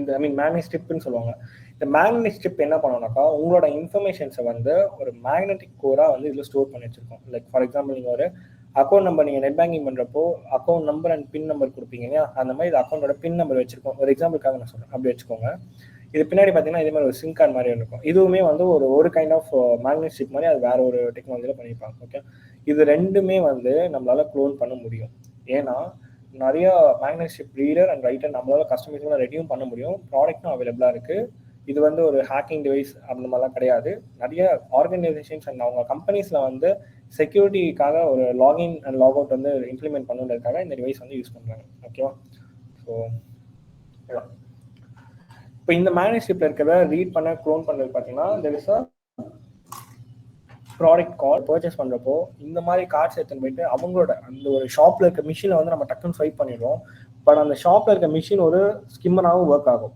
இந்த மேக்னெட் ஸ்ட்ரிப்னு சொல்லுவாங்க. இந்த மேக்னெட் ஸ்ட்ரிப் என்ன பண்ணணும்னாக்கா உங்களோட இன்ஃபர்மேஷன்ஸை வந்து ஒரு மேக்னெட்டிக் கோராக வந்து இதில் ஸ்டோர் பண்ணி வச்சிருக்கோம். லைக் ஃபார் எக்ஸாம்பிள் நீங்கள் ஒரு அக்கௌண்ட் நம்பர் நீங்கள் நெட் பேங்கிங் பண்ணுறப்போ account number and PIN number கொடுப்பீங்க இல்லையா, அந்த மாதிரி இது அக்கௌண்டோட பின் நம்பர் வச்சிருக்கோம். ஒரு எக்ஸாம்பிளுக்காக நான் சொல்கிறேன், அப்படி வச்சுக்கோங்க. இது பின்னாடி பார்த்தீங்கன்னா இதே மாதிரி ஒரு சிம் கார்டு மாதிரி இருக்கும். இதுவுமே வந்து ஒரு கைண்ட் ஆஃப் மேக்னெட் ஸ்ட்ரிப் மாதிரி அது வேற ஒரு டெக்னாலஜியில் பண்ணியிருப்பாங்க. ஓகே, இது ரெண்டுமே வந்து நம்மளால க்ளோன் பண்ண முடியும். ஏன்னா நிறைய magnet strip reader and writer நம்மளால கஸ்டமைஸாக ரெடியும் பண்ண முடியும். ப்ராடக்ட்டும் அவைலபிளாக இருக்குது. இது வந்து ஒரு ஹேக்கிங் டிவைஸ் அந்த மாதிரிலாம் கிடையாது. நிறைய ஆர்கனைசேஷன்ஸ் அண்ட் அவங்க கம்பெனிஸில் வந்து செக்யூரிட்டிக்காக ஒரு லாகின் அண்ட் லாக் அவுட் வந்து இம்ப்ளிமெண்ட் பண்ணுறதுக்காக இந்த டிவைஸ் வந்து யூஸ் பண்ணுறாங்க. ஓகேவா? ஸோ இப்போ இந்த மேக்னெட் ஸ்ட்ரிப்ல இருக்கிறத ரீட் பண்ண க்ளோன் பண்ணுறது பார்த்தீங்கன்னா there is a product call. Purchase பண்ணுறப்போ இந்த மாதிரி கார்ட்ஸ் எடுத்துன்னு போயிட்டு அவங்களோட அந்த ஒரு ஷாப்பில் இருக்க மிஷினை வந்து நம்ம டக்குன்னு ஸ்வைப் பண்ணிடுவோம். பட் அந்த ஷாப்பில் இருக்க மிஷின் ஒரு ஸ்கிம்மராகவும் ஒர்க் ஆகும்.